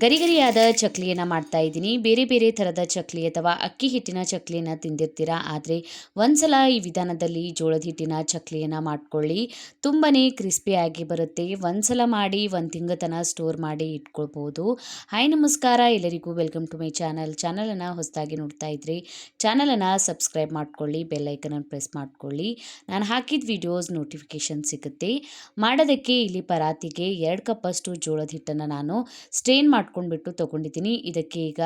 ಗರಿಗರಿಯಾದ ಚಕ್ಲಿಯನ್ನು ಮಾಡ್ತಾ ಇದ್ದೀನಿ. ಬೇರೆ ಬೇರೆ ಥರದ ಚಕ್ಲಿ ಅಥವಾ ಅಕ್ಕಿ ಹಿಟ್ಟಿನ ಚಕ್ಲಿಯನ್ನು ತಿಂದಿರ್ತೀರಾ. ಆದರೆ ಒಂದ್ಸಲ ಈ ವಿಧಾನದಲ್ಲಿ ಜೋಳದ ಹಿಟ್ಟಿನ ಚಕ್ಲಿಯನ್ನು ಮಾಡ್ಕೊಳ್ಳಿ. ತುಂಬಾ ಕ್ರಿಸ್ಪಿಯಾಗಿ ಬರುತ್ತೆ. ಒಂದ್ಸಲ ಮಾಡಿ ಒಂದು ತಿಂಗಳ ತನಕ ಸ್ಟೋರ್ ಮಾಡಿ ಇಟ್ಕೊಳ್ಬೋದು. ಹಾಯ್ ನಮಸ್ಕಾರ ಎಲ್ಲರಿಗೂ, ವೆಲ್ಕಮ್ ಟು ಮೈ ಚಾನಲನ್ನು ಹೊಸದಾಗಿ ನೋಡ್ತಾ ಇದ್ರಿ ಚಾನಲನ್ನು ಸಬ್ಸ್ಕ್ರೈಬ್ ಮಾಡ್ಕೊಳ್ಳಿ, ಬೆಲ್ ಐಕನನ್ನು ಪ್ರೆಸ್ ಮಾಡ್ಕೊಳ್ಳಿ. ನಾನು ಹಾಕಿದ ವಿಡಿಯೋಸ್ ನೋಟಿಫಿಕೇಶನ್ ಸಿಗುತ್ತೆ. ಮಾಡೋದಕ್ಕೆ ಇಲ್ಲಿ ಪರಾತಿಗೆ 2 ಕಪ್ಪಷ್ಟು ಜೋಳದ ಹಿಟ್ಟನ್ನು ನಾನು ಸ್ಟ್ರೇನ್ ಮಾಡ್ಕೊಂಡ್ಬಿಟ್ಟು ತೊಗೊಂಡಿದ್ದೀನಿ. ಇದಕ್ಕೆ ಈಗ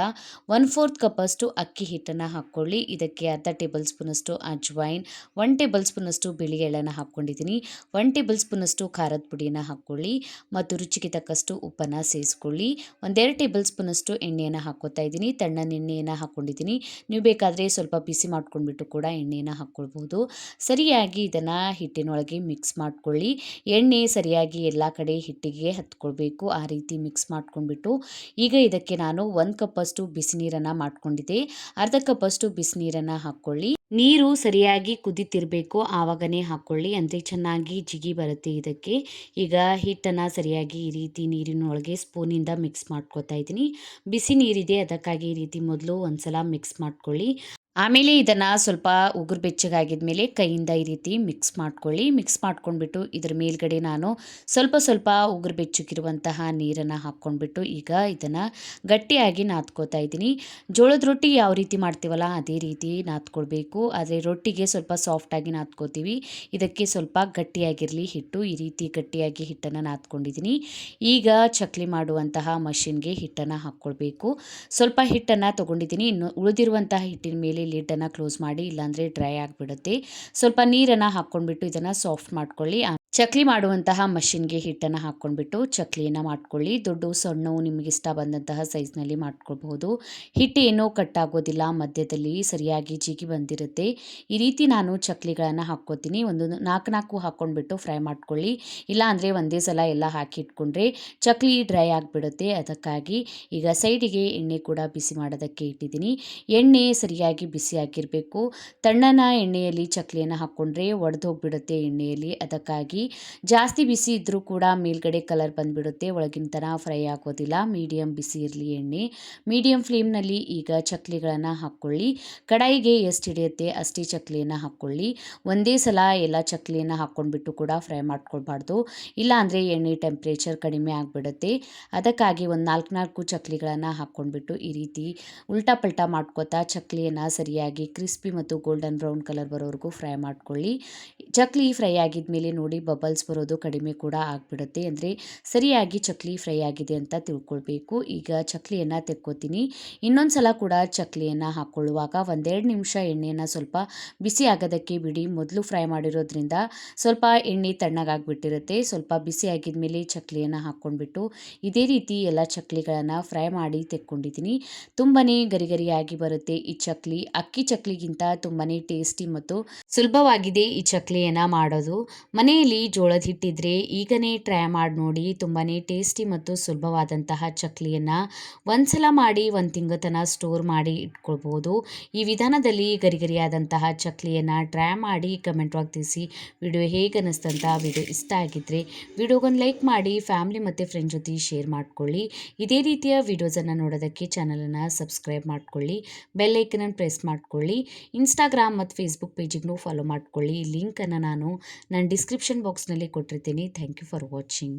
1/4 ಕಪ್ಪಷ್ಟು ಅಕ್ಕಿ ಹಿಟ್ಟನ್ನು ಹಾಕ್ಕೊಳ್ಳಿ. ಇದಕ್ಕೆ ಅರ್ಧ ಟೇಬಲ್ ಸ್ಪೂನಷ್ಟು ಅಜ್ವೈನ್, 1 ಟೇಬಲ್ ಸ್ಪೂನಷ್ಟು ಬಿಳಿ ಎಳ್ಳನ್ನು ಹಾಕ್ಕೊಂಡಿದ್ದೀನಿ. 1 ಟೇಬಲ್ ಸ್ಪೂನಷ್ಟು ಖಾರದ ಪುಡಿಯನ್ನು ಹಾಕ್ಕೊಳ್ಳಿ ಮತ್ತು ರುಚಿಗೆ ತಕ್ಕಷ್ಟು ಉಪ್ಪನ್ನು ಸೇರಿಸ್ಕೊಳ್ಳಿ. 1-2 ಟೇಬಲ್ ಸ್ಪೂನಷ್ಟು ಎಣ್ಣೆಯನ್ನು ಹಾಕ್ಕೋತಾ ಇದ್ದೀನಿ. ತಣ್ಣನ ಎಣ್ಣೆಯನ್ನು ಹಾಕ್ಕೊಂಡಿದ್ದೀನಿ. ನೀವು ಬೇಕಾದರೆ ಸ್ವಲ್ಪ ಬಿಸಿ ಮಾಡ್ಕೊಂಡ್ಬಿಟ್ಟು ಕೂಡ ಎಣ್ಣೆಯನ್ನು ಹಾಕ್ಕೊಳ್ಬೋದು. ಸರಿಯಾಗಿ ಇದನ್ನು ಹಿಟ್ಟಿನೊಳಗೆ ಮಿಕ್ಸ್ ಮಾಡ್ಕೊಳ್ಳಿ. ಎಣ್ಣೆ ಸರಿಯಾಗಿ ಎಲ್ಲ ಕಡೆ ಹಿಟ್ಟಿಗೆ ಹತ್ಕೊಳ್ಬೇಕು. ಆ ರೀತಿ ಮಿಕ್ಸ್ ಮಾಡ್ಕೊಂಡ್ಬಿಟ್ಟು ಈಗ ಇದಕ್ಕೆ ನಾನು 1 ಕಪ್ಪಷ್ಟು ಬಿಸಿ ನೀರನ್ನು ಮಾಡ್ಕೊಂಡಿದ್ದೆ. ಅರ್ಧ ಕಪ್ಪಷ್ಟು ಬಿಸಿ ನೀರನ್ನು ಹಾಕ್ಕೊಳ್ಳಿ. ನೀರು ಸರಿಯಾಗಿ ಕುದಿತಿರಬೇಕು, ಆವಾಗನೇ ಹಾಕ್ಕೊಳ್ಳಿ, ಅಂದರೆ ಚೆನ್ನಾಗಿ ಜಿಗಿ ಬರುತ್ತೆ. ಇದಕ್ಕೆ ಈಗ ಹಿಟ್ಟನ್ನು ಸರಿಯಾಗಿ ಈ ರೀತಿ ನೀರಿನೊಳಗೆ ಸ್ಪೂನಿಂದ ಮಿಕ್ಸ್ ಮಾಡ್ಕೊತಾ ಇದ್ದೀನಿ. ಬಿಸಿ ನೀರಿದೆ, ಅದಕ್ಕಾಗಿ ಈ ರೀತಿ ಮೊದಲು ಒಂದ್ಸಲ ಮಿಕ್ಸ್ ಮಾಡ್ಕೊಳ್ಳಿ. ಆಮೇಲೆ ಇದನ್ನು ಸ್ವಲ್ಪ ಉಗುರು ಬೆಚ್ಚಗಾಗಿದ ಮೇಲೆ ಕೈಯಿಂದ ಈ ರೀತಿ ಮಿಕ್ಸ್ ಮಾಡ್ಕೊಳ್ಳಿ. ಮಿಕ್ಸ್ ಮಾಡ್ಕೊಂಡ್ಬಿಟ್ಟು ಇದ್ರ ಮೇಲ್ಗಡೆ ನಾನು ಸ್ವಲ್ಪ ಉಗುರು ಬೆಚ್ಚಗಿರುವಂತಹ ನೀರನ್ನು ಹಾಕ್ಕೊಂಡ್ಬಿಟ್ಟು ಈಗ ಇದನ್ನು ಗಟ್ಟಿಯಾಗಿ ನಾದ್ಕೋತಾ ಇದ್ದೀನಿ. ಜೋಳದ ರೊಟ್ಟಿ ಯಾವ ರೀತಿ ಮಾಡ್ತೀವಲ್ಲ ಅದೇ ರೀತಿ ನಾದ್ಕೊಳ್ಬೇಕು. ಆದರೆ ರೊಟ್ಟಿಗೆ ಸ್ವಲ್ಪ ಸಾಫ್ಟಾಗಿ ನಾದ್ಕೋತೀವಿ, ಇದಕ್ಕೆ ಸ್ವಲ್ಪ ಗಟ್ಟಿಯಾಗಿರಲಿ ಹಿಟ್ಟು. ಈ ರೀತಿ ಗಟ್ಟಿಯಾಗಿ ಹಿಟ್ಟನ್ನು ನಾದ್ಕೊಂಡಿದ್ದೀನಿ. ಈಗ ಚಕ್ಲಿ ಮಾಡುವಂತಹ ಮಷಿನ್ಗೆ ಹಿಟ್ಟನ್ನು ಹಾಕ್ಕೊಳ್ಬೇಕು. ಸ್ವಲ್ಪ ಹಿಟ್ಟನ್ನು ತೊಗೊಂಡಿದ್ದೀನಿ. ಇನ್ನು ಉಳಿದಿರುವಂತಹ ಹಿಟ್ಟಿನ ಮೇಲೆ ಲಿಡ್ಡನ್ನು ಕ್ಲೋಸ್ ಮಾಡಿ, ಇಲ್ಲಾಂದರೆ ಡ್ರೈ ಆಗಿಬಿಡುತ್ತೆ. ಸ್ವಲ್ಪ ನೀರನ್ನು ಹಾಕ್ಕೊಂಡ್ಬಿಟ್ಟು ಇದನ್ನು ಸಾಫ್ಟ್ ಮಾಡ್ಕೊಳ್ಳಿ. ಚಕ್ಲಿ ಮಾಡುವಂತಹ ಮಷಿನ್ಗೆ ಹಿಟ್ಟನ್ನು ಹಾಕ್ಕೊಂಡ್ಬಿಟ್ಟು ಚಕ್ಲಿಯನ್ನು ಮಾಡ್ಕೊಳ್ಳಿ. ದೊಡ್ಡ ಸಣ್ಣವು ನಿಮಗೆ ಇಷ್ಟ ಬಂದಂತಹ ಸೈಜ್ನಲ್ಲಿ ಮಾಡ್ಕೊಳ್ಬಹುದು. ಹಿಟ್ಟು ಏನೂ ಕಟ್ಟಾಗೋದಿಲ್ಲ, ಮಧ್ಯದಲ್ಲಿ ಸರಿಯಾಗಿ ಜಿಗಿ ಬಂದಿರುತ್ತೆ. ಈ ರೀತಿ ನಾನು ಚಕ್ಲಿಗಳನ್ನು ಹಾಕ್ಕೋತೀನಿ. ಒಂದು 4 ಹಾಕ್ಕೊಂಡ್ಬಿಟ್ಟು ಫ್ರೈ ಮಾಡ್ಕೊಳ್ಳಿ. ಇಲ್ಲ ಅಂದರೆ ಒಂದೇ ಸಲ ಎಲ್ಲ ಹಾಕಿ ಇಟ್ಕೊಂಡ್ರೆ ಚಕ್ಲಿ ಡ್ರೈ ಆಗಿಬಿಡುತ್ತೆ. ಅದಕ್ಕಾಗಿ ಈಗ ಸೈಡಿಗೆ ಎಣ್ಣೆ ಕೂಡ ಬಿಸಿ ಮಾಡೋದಕ್ಕೆ ಇಟ್ಟಿದ್ದೀನಿ. ಎಣ್ಣೆ ಸರಿಯಾಗಿ ಬಿಸಿಯಾಗಿರಬೇಕು. ತಣ್ಣನ ಎಣ್ಣೆಯಲ್ಲಿ ಚಕ್ಲಿಯನ್ನು ಹಾಕ್ಕೊಂಡ್ರೆ ಒಡೆದು ಹೋಗಿಬಿಡುತ್ತೆ ಎಣ್ಣೆಯಲ್ಲಿ. ಅದಕ್ಕಾಗಿ ಜಾಸ್ತಿ ಬಿಸಿ ಇದ್ದರೂ ಕೂಡ ಮೇಲ್ಗಡೆ ಕಲರ್ ಬಂದುಬಿಡುತ್ತೆ, ಒಳಗಿನ ತನಕ ಫ್ರೈ ಆಗೋದಿಲ್ಲ. ಮೀಡಿಯಮ್ ಬಿಸಿ ಇರಲಿ ಎಣ್ಣೆ. ಮೀಡಿಯಮ್ ಫ್ಲೇಮ್ನಲ್ಲಿ ಈಗ ಚಕ್ಲಿಗಳನ್ನು ಹಾಕ್ಕೊಳ್ಳಿ. ಕಡಾಯಿಗೆ ಎಷ್ಟು ಹಿಡಿಯುತ್ತೆ ಅಷ್ಟೇ ಚಕ್ಲಿಯನ್ನು ಹಾಕ್ಕೊಳ್ಳಿ. ಒಂದೇ ಸಲ ಎಲ್ಲ ಚಕ್ಲಿಯನ್ನು ಹಾಕ್ಕೊಂಡ್ಬಿಟ್ಟು ಕೂಡ ಫ್ರೈ ಮಾಡ್ಕೊಳ್ಬಾರ್ದು, ಇಲ್ಲ ಅಂದರೆ ಎಣ್ಣೆ ಟೆಂಪ್ರೇಚರ್ ಕಡಿಮೆ ಆಗಿಬಿಡುತ್ತೆ. ಅದಕ್ಕಾಗಿ ಒಂದು 4 ಚಕ್ಲಿಗಳನ್ನು ಹಾಕ್ಕೊಂಡ್ಬಿಟ್ಟು ಈ ರೀತಿ ಉಲ್ಟಾ ಪಲ್ಟಾ ಮಾಡ್ಕೋತಾ ಚಕ್ಲಿಯನ್ನು ಸರಿಯಾಗಿ ಕ್ರಿಸ್ಪಿ ಮತ್ತು ಗೋಲ್ಡನ್ ಬ್ರೌನ್ ಕಲರ್ ಬರೋವರೆಗೂ ಫ್ರೈ ಮಾಡ್ಕೊಳ್ಳಿ. ಚಕ್ಲಿ ಫ್ರೈ ಆಗಿದ ಮೇಲೆ ನೋಡಿ ಬಬಲ್ಸ್ ಬರೋದು ಕಡಿಮೆ ಕೂಡ ಆಗಿಬಿಡುತ್ತೆ, ಅಂದರೆ ಸರಿಯಾಗಿ ಚಕ್ಲಿ ಫ್ರೈ ಆಗಿದೆ ಅಂತ ತಿಳ್ಕೊಳ್ಬೇಕು. ಈಗ ಚಕ್ಲಿಯನ್ನು ತೆಕ್ಕೋತೀನಿ. ಇನ್ನೊಂದು ಸಲ ಕೂಡ ಚಕ್ಲಿಯನ್ನು ಹಾಕ್ಕೊಳ್ಳುವಾಗ 1-2 ನಿಮಿಷ ಎಣ್ಣೆಯನ್ನು ಸ್ವಲ್ಪ ಬಿಸಿ ಆಗೋದಕ್ಕೆ ಬಿಡಿ. ಮೊದಲು ಫ್ರೈ ಮಾಡಿರೋದ್ರಿಂದ ಸ್ವಲ್ಪ ಎಣ್ಣೆ ತಣ್ಣಗಾಗಿಬಿಟ್ಟಿರುತ್ತೆ. ಸ್ವಲ್ಪ ಬಿಸಿ ಆಗಿದ ಮೇಲೆ ಚಕ್ಲಿಯನ್ನು ಹಾಕ್ಕೊಂಡ್ಬಿಟ್ಟು ಇದೇ ರೀತಿ ಎಲ್ಲ ಚಕ್ಲಿಗಳನ್ನು ಫ್ರೈ ಮಾಡಿ ತೆಕ್ಕೊಂಡಿದ್ದೀನಿ. ತುಂಬಾ ಗರಿಗರಿಯಾಗಿ ಬರುತ್ತೆ ಈ ಚಕ್ಲಿ. ಅಕ್ಕಿ ಚಕ್ಲಿಗಿಂತ ತುಂಬಾ ಟೇಸ್ಟಿ ಮತ್ತು ಸುಲಭವಾಗಿದೆ ಈ ಚಕ್ಲಿಯನ್ನು ಮಾಡೋದು. ಮನೆಯಲ್ಲಿ ಜೋಳದ ಹಿಟ್ಟಿದ್ರೆ ಈಗನೇ ಟ್ರೈ ಮಾಡಿ ನೋಡಿ. ತುಂಬಾ ಟೇಸ್ಟಿ ಮತ್ತು ಸುಲಭವಾದಂತಹ ಚಕ್ಲಿಯನ್ನು ಒಂದ್ಸಲ ಮಾಡಿ 1 ತಿಂಗಳ ತನಕ ಸ್ಟೋರ್ ಮಾಡಿ ಇಟ್ಕೊಳ್ಬೋದು. ಈ ವಿಧಾನದಲ್ಲಿ ಗರಿಗರಿಯಾದಂತಹ ಚಕ್ಲಿಯನ್ನು ಟ್ರೈ ಮಾಡಿ ಕಮೆಂಟ್ ಒಳಗೆ ತಿಳಿಸಿ. ವಿಡಿಯೋ ಹೇಗೆ ಅನ್ನಿಸ್ತಂತ, ವಿಡಿಯೋ ಇಷ್ಟ ಆಗಿದ್ದರೆ ವಿಡಿಯೋಗೊಂದು ಲೈಕ್ ಮಾಡಿ, ಫ್ಯಾಮಿಲಿ ಮತ್ತು ಫ್ರೆಂಡ್ ಜೊತೆ ಶೇರ್ ಮಾಡ್ಕೊಳ್ಳಿ. ಇದೇ ರೀತಿಯ ವಿಡಿಯೋಸನ್ನು ನೋಡೋದಕ್ಕೆ ಚಾನಲನ್ನು ಸಬ್ಸ್ಕ್ರೈಬ್ ಮಾಡ್ಕೊಳ್ಳಿ, ಬೆಲ್ ಐಕನನ್ನು ಪ್ರೆಸ್ ಮಾಡ್ಕೊಳ್ಳಿ. ಇನ್ಸ್ಟಾಗ್ರಾಮ್ ಮತ್ತು ಫೇಸ್ಬುಕ್ ಪೇಜಿಗೂ ಫಾಲೋ ಮಾಡ್ಕೊಳ್ಳಿ. ಲಿಂಕನ್ನು ನಾನು ನನ್ನ ಡಿಸ್ಕ್ರಿಪ್ಷನ್ ಬಾಕ್ಸ್ನಲ್ಲಿ ಕೊಟ್ಟಿರ್ತೀನಿ. Thank you for watching.